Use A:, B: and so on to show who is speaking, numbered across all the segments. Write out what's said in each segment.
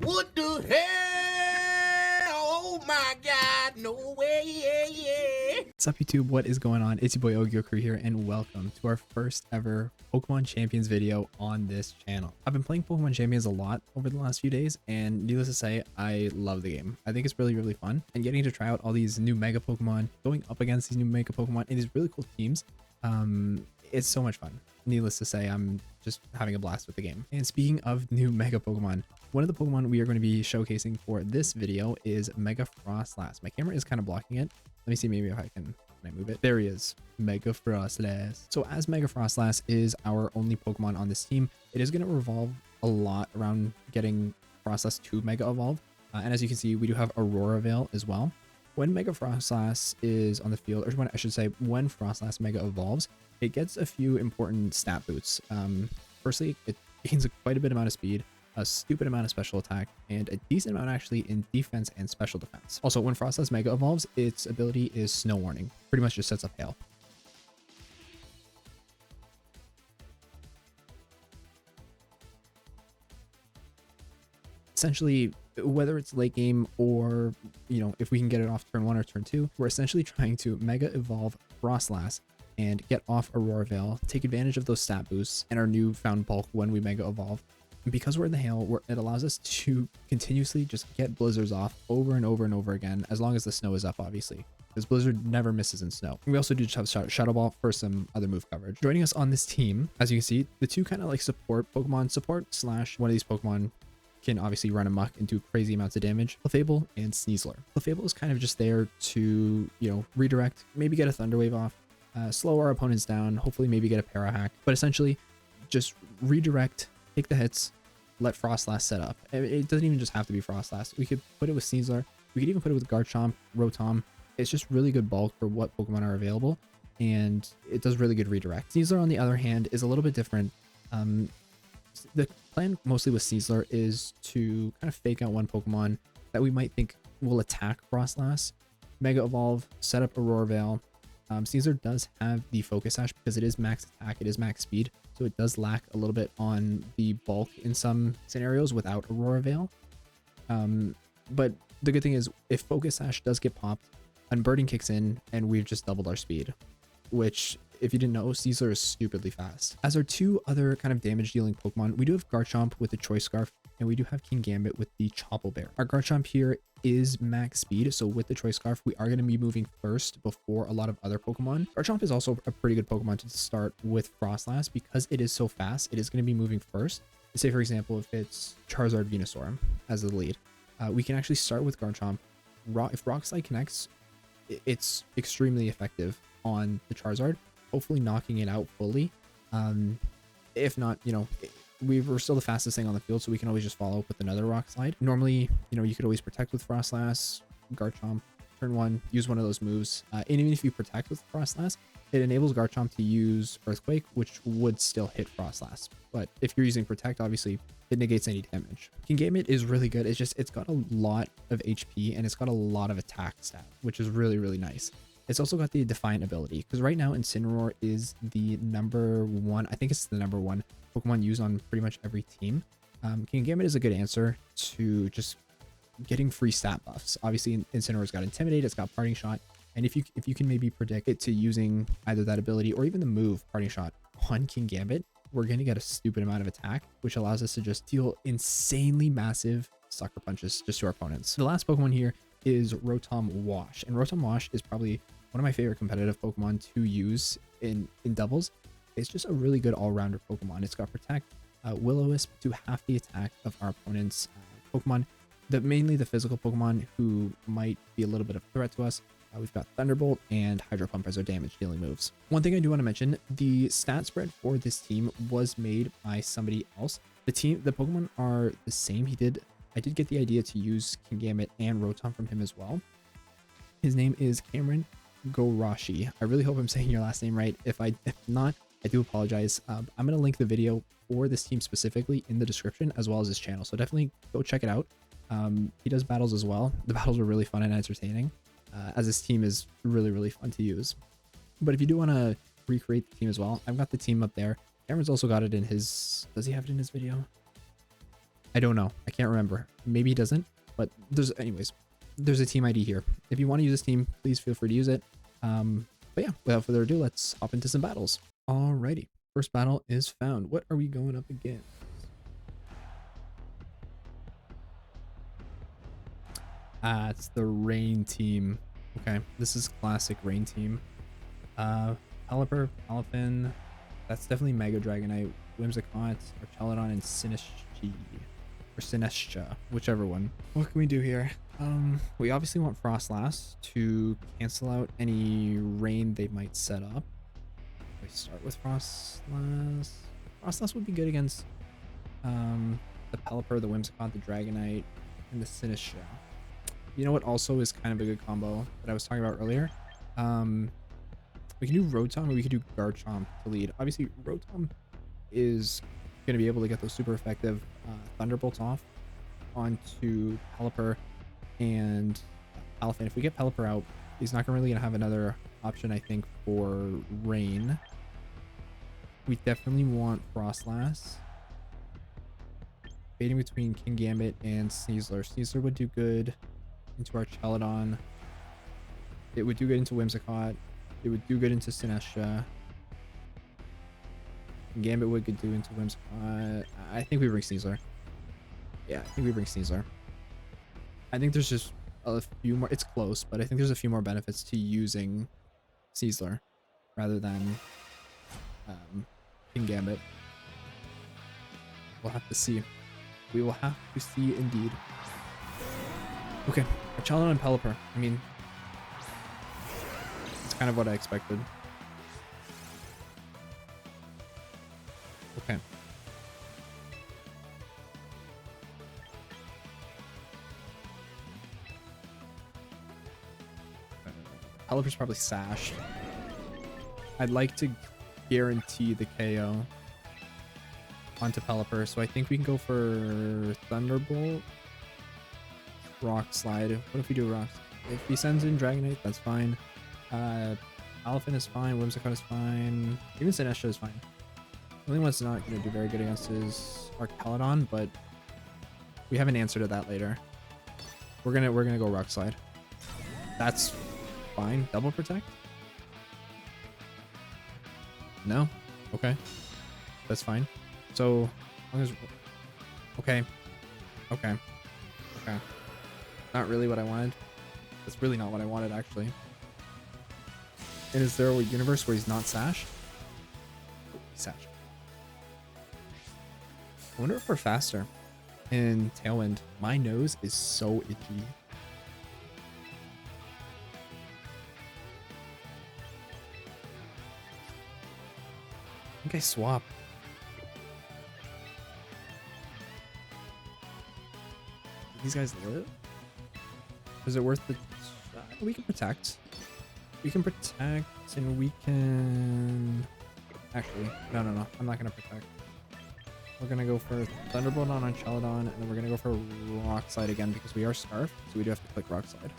A: What the hell? Oh my God, no way, yeah.
B: What's up YouTube, what is going on? It's your boy Ogyoku here and welcome to our first ever Pokemon Champions video on this channel. I've been playing Pokemon Champions a lot over the last few days and needless to say, I love the game. I think it's really fun and getting to try out all these new Mega Pokemon, going up against these new Mega Pokemon and these really cool teams. It's so much fun. Needless to say, I'm just having a blast with the game. And speaking of new Mega Pokemon, one of the Pokemon we are going to be showcasing for this video is Mega Froslass. My camera is kind of blocking it. Let me see maybe if I can move it. There he is, Mega Froslass. So as Mega Froslass is our only Pokemon on this team, it is going to revolve a lot around getting Froslass to Mega Evolve. And as you can see, we do have Aurora Veil as well. When Mega Froslass is on the field, or when I should say, when Froslass Mega Evolves, it gets a few important stat boosts. Firstly, it gains quite a bit amount of speed, a stupid amount of special attack, and a decent amount actually in defense and special defense. Also, when Froslass Mega Evolves, its ability is Snow Warning. Pretty much just sets up hail. Essentially, whether it's late game or, if we can get it off turn 1 or turn 2, we're essentially trying to Mega Evolve Froslass and get off Aurora Veil, take advantage of those stat boosts and our newfound bulk when we Mega Evolve. And because we're in the hail, it allows us to continuously just get blizzards off over and over again, as long as the snow is up, obviously. Because Blizzard never misses in snow. And we also do have Shadow Ball for some other move coverage. Joining us on this team, as you can see, the two kind of like support Pokemon, / one of these Pokemon can obviously run amok and do crazy amounts of damage. Clefable and Sneasler. Clefable is kind of just there to, redirect, maybe get a Thunder Wave off, slow our opponents down, hopefully maybe get a Para Hack, but essentially just redirect, take the hits, let Froslass set up. It doesn't even just have to be Froslass. We could put it with Sneasler. We could even put it with Garchomp, Rotom. It's just really good bulk for what Pokemon are available, and it does really good redirect. Sneasler, on the other hand, is a little bit different. The plan mostly with Sneasler is to kind of fake out one Pokemon that we might think will attack Froslass, Mega Evolve, set up Aurora Veil. Sneasler does have the Focus Sash because it is max attack, it is max speed, so it does lack a little bit on the bulk in some scenarios without Aurora Veil. But the good thing is, if Focus Sash does get popped, Unburden kicks in and we've just doubled our speed, which, if you didn't know, Sneasler is stupidly fast. As our two other kind of damage dealing Pokemon, we do have Garchomp with the Choice Scarf, and we do have Kingambit with the Chople Bear. Our Garchomp here is max speed, so with the Choice Scarf, we are going to be moving first before a lot of other Pokemon. Garchomp is also a pretty good Pokemon to start with Froslass because it is so fast. It is going to be moving first. Say, for example, if it's Charizard Venusaur as the lead, we can actually start with Garchomp. If Rock Slide connects, it's extremely effective on the Charizard, hopefully knocking it out fully. If not, we were still the fastest thing on the field, so we can always just follow up with another Rock Slide. Normally, you could always protect with Froslass, Garchomp, turn 1, use one of those moves. And even if you protect with Froslass, it enables Garchomp to use Earthquake, which would still hit Froslass. But if you're using Protect, obviously, it negates any damage. Kingambit is really good. It's got a lot of HP, and it's got a lot of attack stat, which is really nice. It's also got the Defiant ability, because right now Incineroar is the number 1, I think it's the number 1 Pokemon used on pretty much every team. Kingambit is a good answer to just getting free stat buffs. Obviously, Incineroar's got Intimidate, it's got Parting Shot, and if you can maybe predict it to using either that ability or even the move Parting Shot on Kingambit, we're going to get a stupid amount of attack, which allows us to just deal insanely massive sucker punches just to our opponents. The last Pokemon here is Rotom Wash, and Rotom Wash is probably one of my favorite competitive Pokemon to use in doubles. It's just a really good all-rounder Pokemon. It's got Protect, Will-O-Wisp to half the attack of our opponent's Pokemon, mainly the physical Pokemon who might be a little bit of a threat to us. We've got Thunderbolt and Hydro Pump as our damage dealing moves. One thing I do want to mention, the stat spread for this team was made by somebody else. The Pokemon are the same. I did get the idea to use Kingambit and Rotom from him as well. His name is Cameron Gorashi. I really hope I'm saying your last name right. If not, I do apologize. I'm going to link the video for this team specifically in the description, as well as his channel, so definitely go check it out. He does battles as well. The battles are really fun and entertaining, as this team is really fun to use. But if you do want to recreate the team as well, I've got the team up there. Cameron's also got it in his... Does he have it in his video? I don't know. I can't remember. Maybe he doesn't, but anyways, there's a team ID here. If you want to use this team, please feel free to use it. But yeah, without further ado, let's hop into some battles. Alrighty. First battle is found. What are we going up against? It's the Rain team. Okay, this is classic Rain team. Pelipper, Palafin, that's definitely Mega Dragonite, Whimsicott, Archelodon, and Sinistcha, or Sinistcha, whichever one. What can we do here? We obviously want Froslass to cancel out any rain they might set up. We start with Froslass. Froslass would be good against the Pelipper, the Whimsicott, the Dragonite, and the Sinistcha. You know what also is kind of a good combo that I was talking about earlier? We can do Rotom or we could do Garchomp to lead. Obviously, Rotom is going to be able to get those super effective Thunderbolts off onto Pelipper and Palafin. If we get Pelipper out, he's not really going to have another option, I think, for Rain. We definitely want Froslass. Debating between Kingambit and Sneasler. Sneasler would do good into Archelodon. It would do good into Whimsicott. It would do good into Sinistcha. Gambit would do into Whimsicott. I think we bring Sneasler. Yeah, I think we bring Sneasler. I think there's just a few more. It's close, but I think there's a few more benefits to using Sneasler rather than Gambit. We'll have to see. We will have to see indeed. Okay, Archelodon and Pelipper. I mean, it's kind of what I expected. Okay. Pelipper's probably sashed. I'd like to guarantee the KO onto Pelipper, so I think we can go for Thunderbolt. Rock Slide. What if we do Rock? If he sends in Dragonite, that's fine. Palafin is fine. Whimsicott is fine. Even Sinistcha is fine. The only one that's not going to do very good against is Archelodon, but we have an answer to that later. We're gonna go Rock Slide. That's fine. Double Protect? No? Okay. That's fine. So, as long as... Okay. Okay. Okay. Not really what I wanted. That's really not what I wanted, actually. And is there a universe where he's not sashed? Oh, he's sashed. I wonder if we're faster in Tailwind. My nose is so itchy. I think I swap. Do these guys live? Is it worth the... we can protect. We can protect and we can... Actually, no. I'm not going to protect. We're going to go for Thunderbolt on Archelodon, and then we're going to go for Rock Slide again because we are Scarf, so we do have to click Rock Slide.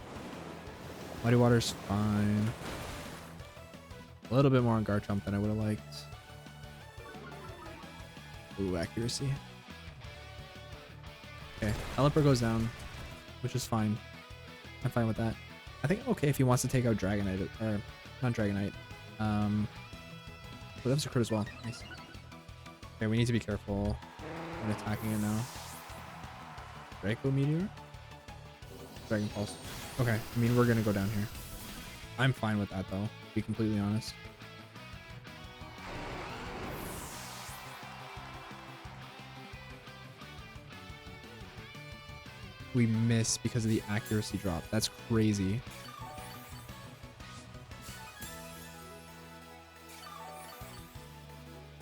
B: Muddy Water's fine. A little bit more on Garchomp than I would have liked. Ooh, accuracy. Okay, Pelipper goes down, which is fine. I'm fine with that. I think I'm okay if he wants to take out Dragonite, or not Dragonite. But that's a crit as well. Nice. Okay, we need to be careful when attacking it now. Draco Meteor? Dragon Pulse. Okay, I mean, we're gonna go down here. I'm fine with that though, to be completely honest. We miss because of the accuracy drop. That's crazy.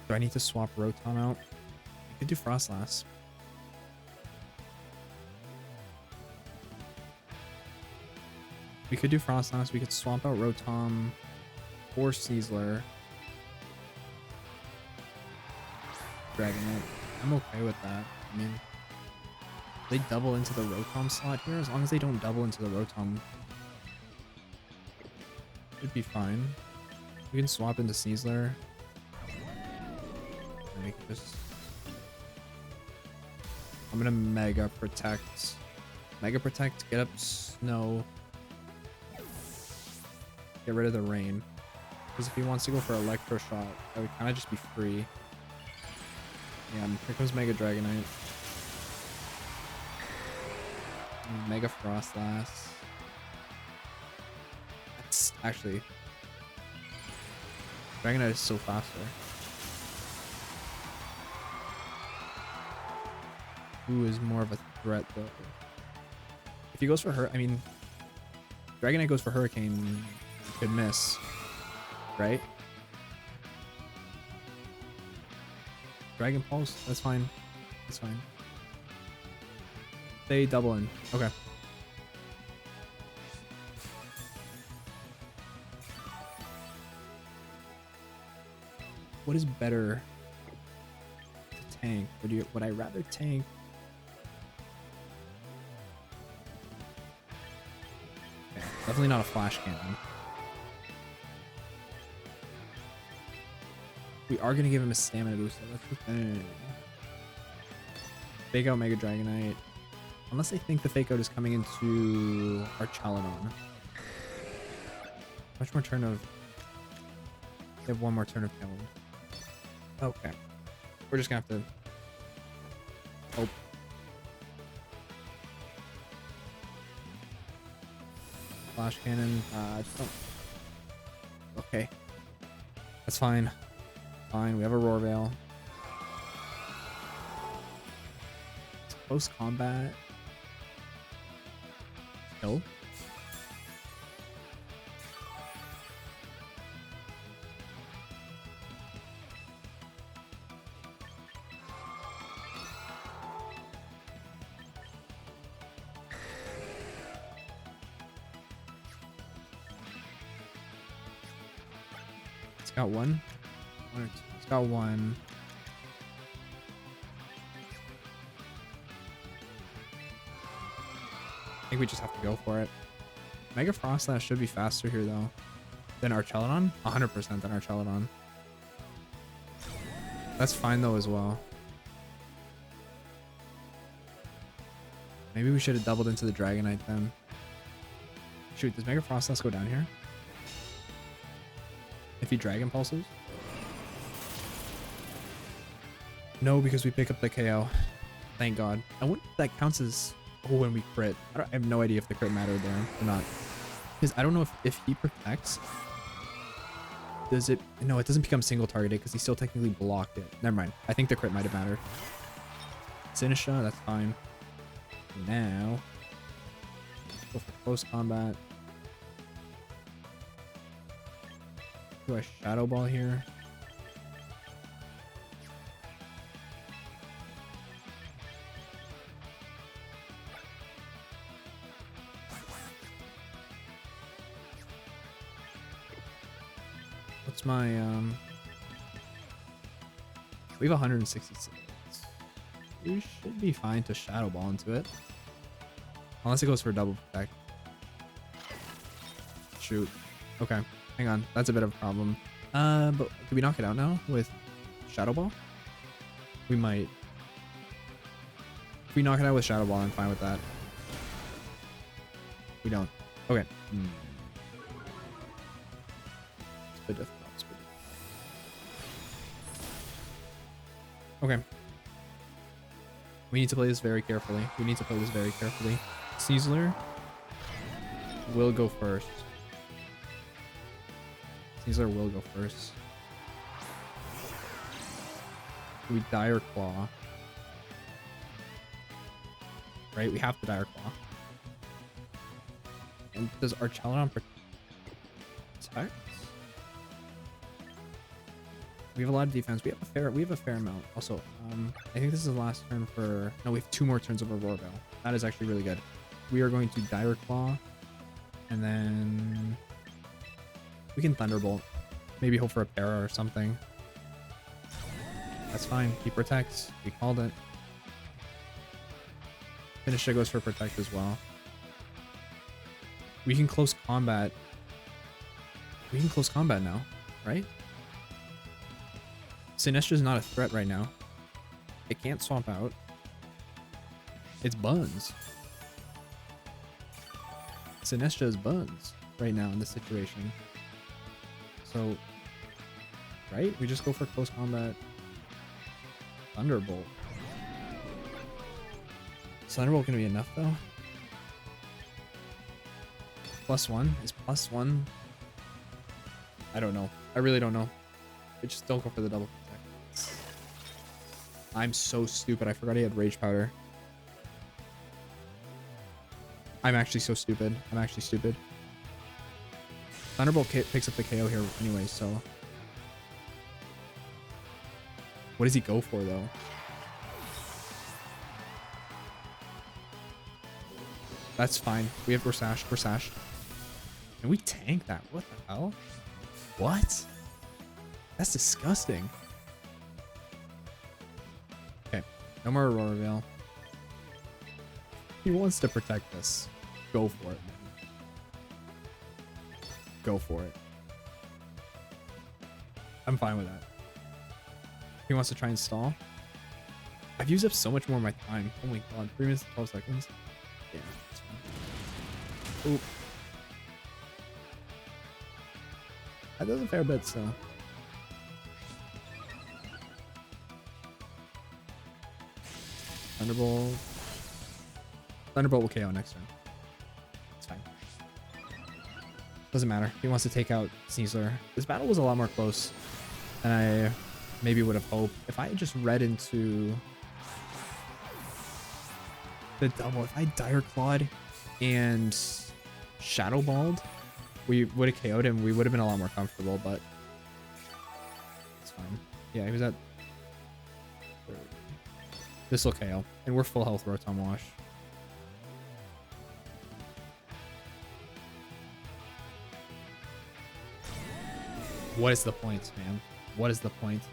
B: Do I need to swap Rotom out? I could do Froslass. We could do Froslass. We could swap out Rotom or Sneasler. Dragonite. I'm okay with that. I mean, they double into the Rotom slot here. As long as they don't double into the Rotom, it'd be fine. We can swap into Sneasler. And we can just... I'm gonna Mega Protect. Mega Protect, get up Snow. Get rid of the rain. Because if he wants to go for Electro Shot, that would kind of just be free. Yeah, here comes Mega Dragonite. Mega Froslass. That's actually... Dragonite is so faster. Who is more of a threat though? If he goes for her, I mean, Dragonite goes for Hurricane, could miss, right? Dragon Pulse, that's fine. That's fine. They double in. Okay. What is better to tank? Would I rather tank? Okay, definitely not a flash cannon. We are gonna give him a stamina boost. So that's the thing. Fake out Mega Dragonite. Unless I think the fake out is coming into our Chaladon. Much more turn of... They have one more turn of challenge. Okay. We're just gonna have to... Oh. Flash cannon. Just don't... Okay. That's fine. Fine, we have a Roar Veil. Close combat. Kill. It's got one. One or two. It's got one. I think we just have to go for it. Mega Froslass should be faster here though than our Chaladon. 100% than our Chaladon. That's fine though as well. Maybe we should have doubled into the Dragonite then. Shoot, does Mega Froslass go down here? If he Dragon Pulses? No, because we pick up the KO. Thank God. I wonder if that counts as... Oh, when we crit. I have no idea if the crit mattered there or not. Because I don't know if he protects... Does it... No, it doesn't become single targeted because he still technically blocked it. Never mind. I think the crit might have mattered. Sinisha, that's fine. Now... Go for close combat. Do I Shadow Ball here? What's my we have 166. We should be fine to Shadow Ball into it. Unless it goes for double protect. Shoot. Okay. Hang on. That's a bit of a problem. But can we knock it out now with Shadow Ball? We might. If we knock it out with Shadow Ball, I'm fine with that. We don't. Okay. It's a bit difficult. Okay. We need to play this very carefully. Sneasler will go first. Sneasler will go first. We Dire Claw. Right? We have to Dire Claw. And does our Chaladon protect? We have a lot of defense. We have a fair amount. Also, I think this is the last turn for... No, we have 2 more turns of Roar Veil. That is actually really good. We are going to Dire Claw. And then... We can Thunderbolt. Maybe hope for a Para or something. That's fine. He protects. We called it. Finisher goes for Protect as well. We can close combat. We can close combat now, right? Sinestro is not a threat right now. It can't swap out. It's buns. Sinestro is buns right now in this situation. So, right? We just go for close combat. Thunderbolt. Is Thunderbolt gonna be enough though? +1 is +1. I don't know. I really don't know. I just don't go for the double protect. I'm so stupid. I forgot he had Rage Powder. I'm actually so stupid. I'm actually stupid. Thunderbolt picks up the KO here anyway, so. What does he go for though? That's fine. We're sashed. We're sashed. And we tank that. What the hell? What? That's disgusting. Okay. No more Aurora Veil. He wants to protect this. Go for it, man. Go for it. I'm fine with that. He wants to try and stall. I've used up so much more of my time. Oh my god. 3 minutes and 12 seconds. Yeah, that's fine. Oop. That does a fair bit, so. Thunderbolt. Thunderbolt will KO next turn. It's fine. Doesn't matter. He wants to take out Sneasler. This battle was a lot more close than I maybe would have hoped. If I had just read into the double, if I Dire Clawed and Shadow Balled, we would have KO'd him. We would have been a lot more comfortable, but it's fine. Yeah, he was at 30. This will KO. And we're full health Rotom Wash. What is the point, man? What is the point?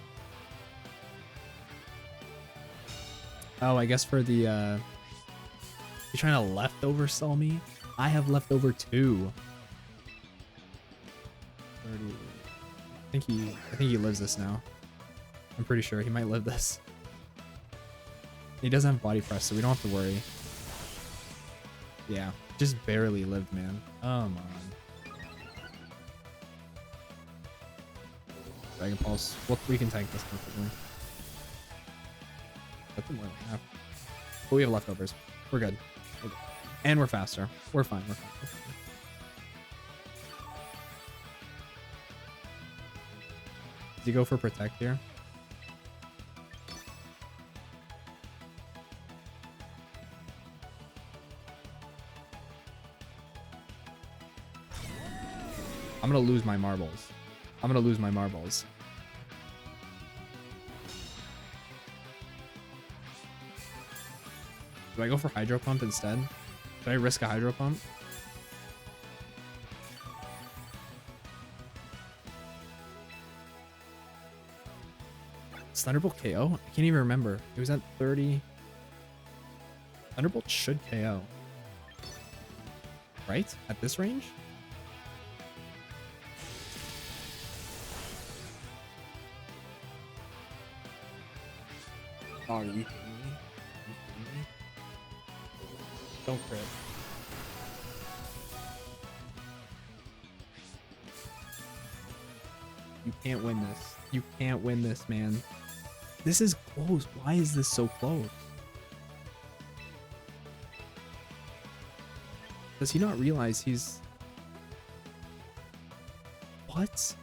B: Oh, I guess for the you're trying to leftover sell me? I have leftover 2. 30. I think he lives this now. I'm pretty sure he might live this. He doesn't have body press, so we don't have to worry. Yeah, just barely lived, man. Come on. Dragon Pulse. Well, we can tank this comfortably. That's more than half. But we have leftovers. We're good. We're good. And we're faster. We're fine. We're fine. We're fine. Does he go for protect here? I'm gonna lose my marbles. I'm gonna lose my marbles. Do I go for Hydro Pump instead? Should I risk a Hydro Pump? Thunderbolt KO? I can't even remember. It was at 30. Thunderbolt should KO. Right? At this range? Oh, are you kidding me? Are you kidding me? Don't crit. You can't win this. You can't win this, man. This is close. Why is this so close? Does he not realize he's... What?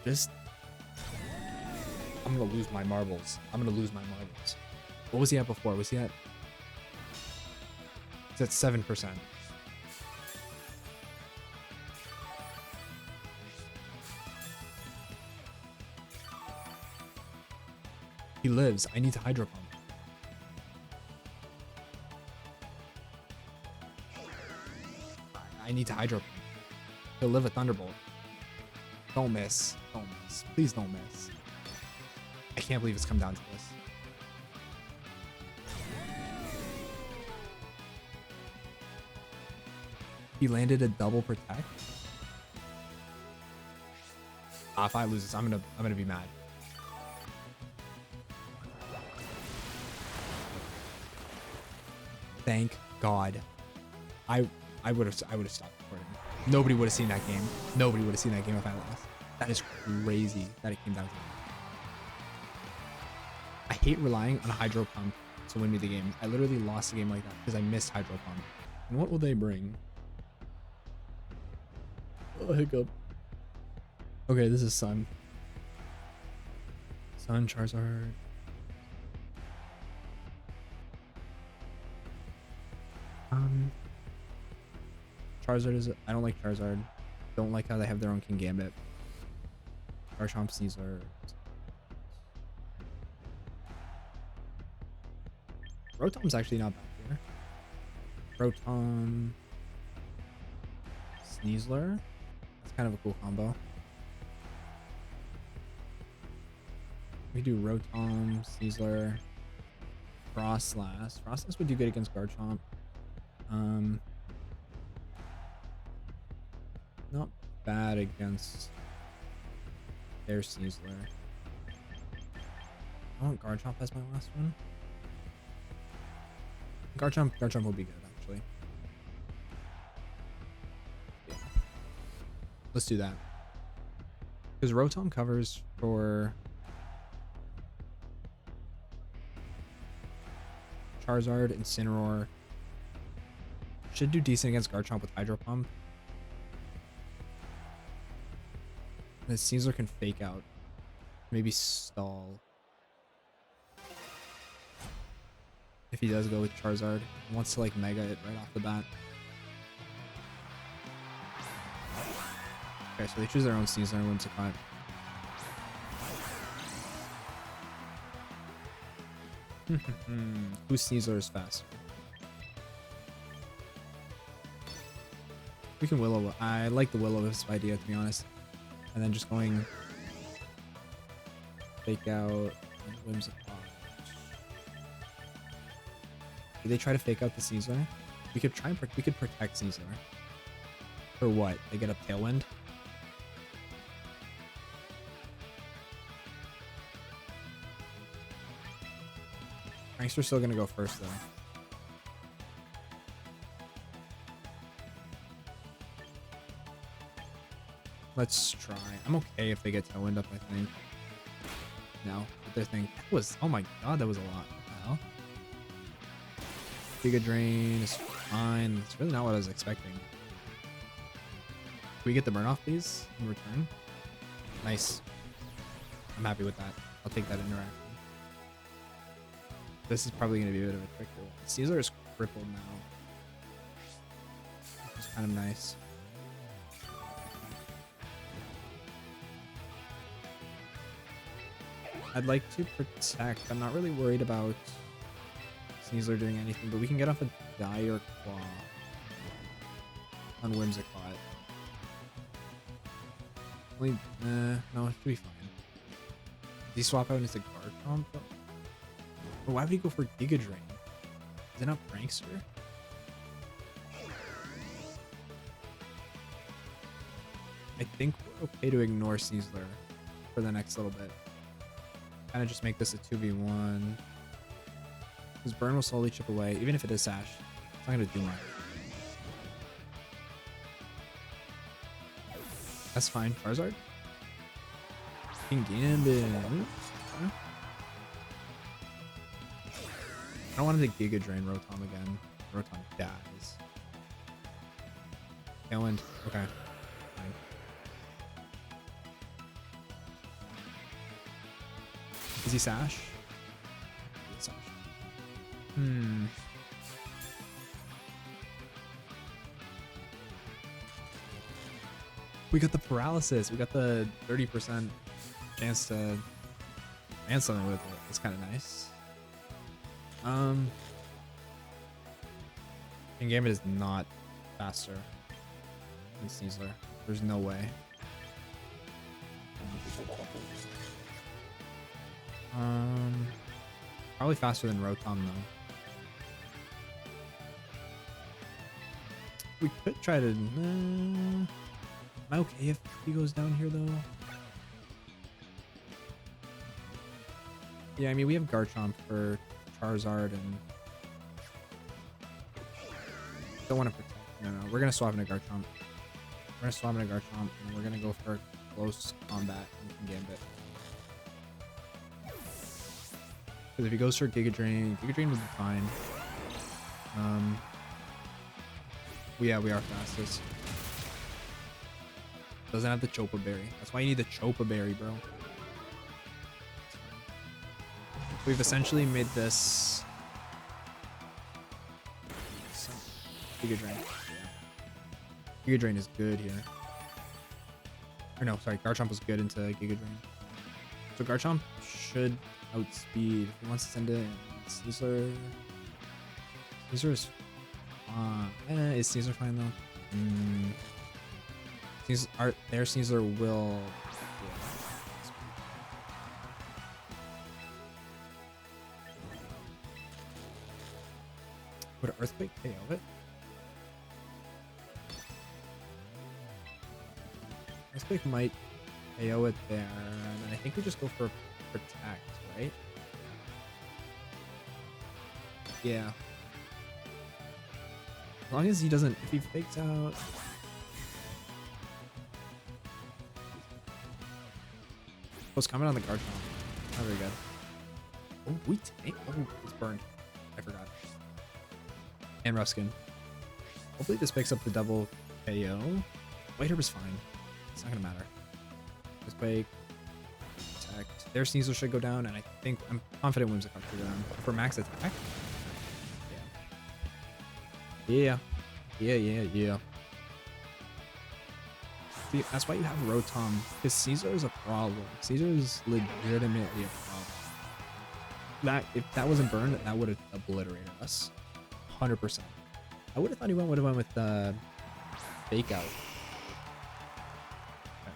B: Just... I'm gonna lose my marbles. I'm gonna lose my marbles. What was he at before? Was he at... He's at 7%. He lives. I need to Hydro Pump. I need to Hydro Pump. He'll live a Thunderbolt. Don't miss. Don't miss. Please don't miss. I can't believe it's come down to this. He landed a double protect. If I lose this, I'm gonna be mad. Thank God. I would have stopped recording. Nobody would have seen that game. Nobody would have seen that game if I lost. That is crazy that it came down to that. I hate relying on Hydro Pump to win me the game. I literally lost the game like that because I missed Hydro Pump. And what will they bring? Oh, hiccup. Okay, this is Sun. Sun, Charizard. Charizard is... I don't like Charizard. Don't like how they have their own King Gambit. Garchomp, Caesar. Rotom's actually not bad here. Rotom. Sneasler. That's kind of a cool combo. We do Rotom, Sneasler, Froslass. Froslass would do good against Garchomp. Not bad against their Sneasler. I want Garchomp as my last one. Garchomp will be good, actually. Yeah. Let's do that. Because Rotom covers for Charizard, Incineroar. Should do decent against Garchomp with Hydro Pump. The Caesar can fake out. Maybe stall. If he does go with Charizard. He wants to like Mega it right off the bat. Okay, so they choose their own Caesar and Whimsicott. Whose Caesar is faster? We can Willow. I like the Will-O-Wisp idea, to be honest. And then just going fake out and Whimsicott. Did they try to fake out the Caesar? We could try and we could protect Caesar. For what? They get a Tailwind? Prankster's still gonna go first though. Let's try. I'm okay if they get Tailwind up, I think. No, but they think that was, oh my god, that was a lot. What the hell? Giga Drain is fine. It's really not what I was expecting. Can we get the burn off, please, in return? Nice. I'm happy with that. I'll take that interaction. This is probably going to be a bit of a trick. Caesar is crippled now. Which is kind of nice. I'd like to protect. I'm not really worried about Sneasler doing anything, but we can get off a Dire Claw on Whimsicott. Only, no, it should be fine. Does he swap out into Garchomp? Or why would he go for Giga Drain? Is it not Prankster? I think we're okay to ignore Sneasler for the next little bit. Kind of just make this a 2v1. His burn will slowly chip away, even if it is Sash. It's not going to do much. That's fine. Charizard? King Gambit. Okay. I don't want him to Giga Drain Rotom again. Rotom dies. Tailwind. Okay. Fine. Is he Sash? Sash. We got the paralysis. We got the 30% chance to land something with it. It's kind of nice. King Gambit is not faster than Sneasler. There's no way. Probably faster than Rotom though. We could try to. Am I okay if he goes down here though? Yeah, I mean we have Garchomp for Charizard and still want to protect. No, we're gonna swap into Garchomp. We're gonna swap into Garchomp, and we're gonna go for close combat and Gambit. Because if he goes for Giga Drain would be fine. Yeah, we are fastest. Doesn't have the Chopa Berry. That's why you need the Chopa Berry, bro. We've essentially made this Giga Drain. Yeah. Giga Drain is good here. Or no, sorry, Garchomp was good into Giga Drain. So Garchomp should outspeed. If he wants to send it, Caesar. Caesar is fine. Is Caesar fine though? Their Caesar will. Would Earthquake KO it? Earthquake might KO it there, and then I think we just go for Protect, right? Yeah. As long as he doesn't, if he fakes out. What's coming on the Garchomp? Not very good. Oh, we tank. Oh, it's burned. I forgot. And Ruskin. Hopefully this picks up the double KO. White Herb is fine. It's not gonna matter. Earthquake. Protect. Their Sneasel should go down, and I'm confident Whimsicott should go down. For max attack. Yeah. Yeah. See, that's why you have Rotom, because Caesar is a problem. Caesar is legitimately a problem. If that wasn't burned, that would have obliterated us. 100%. I would have thought he would have went with Fake Out. Okay.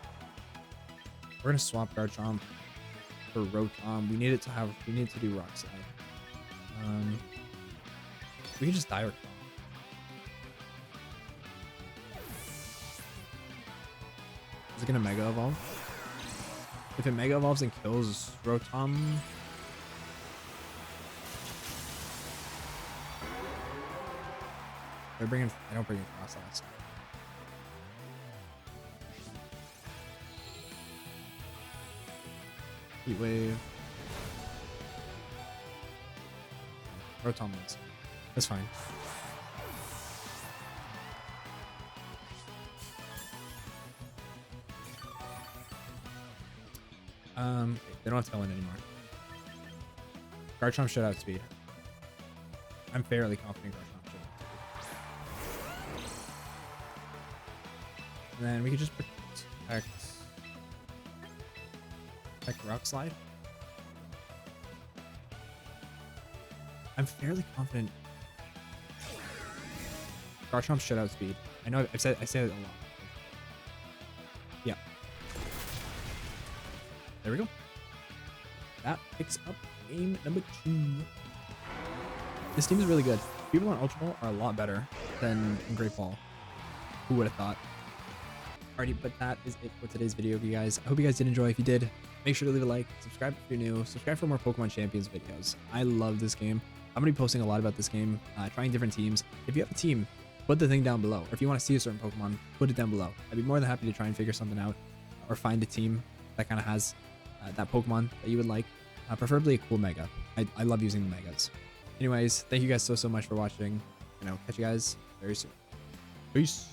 B: We're gonna swap Garchomp for Rotom. We need to do Rock Slide. We can just Direct Bomb. Is it gonna Mega Evolve? If it Mega Evolves and kills Rotom. I don't bring in Froslass. Heat Wave. Rotom wins. That's fine. They don't have to go in anymore. Garchomp should outspeed. I'm fairly confident Garchomp should outspeed. And then we could just protect Rock Slide. I'm fairly confident Garchomp should outspeed. I know I said it a lot. Yeah. There we go. That picks up game number 2. This team is really good. People on Ultra Ball are a lot better than in Great Ball. Who would have thought? Alrighty, but that is it for today's video, you guys. I hope you guys did enjoy. If you did, make sure to leave a like, subscribe if you're new, subscribe for more Pokemon Champions videos. I love this game. I'm going to be posting a lot about this game, trying different teams. If you have a team, put the thing down below. Or if you want to see a certain Pokemon, put it down below. I'd be more than happy to try and figure something out or find a team that kind of has that Pokemon that you would like, preferably a cool Mega. I love using the Megas. Anyways, thank you guys so much for watching, and I'll catch you guys very soon. Peace.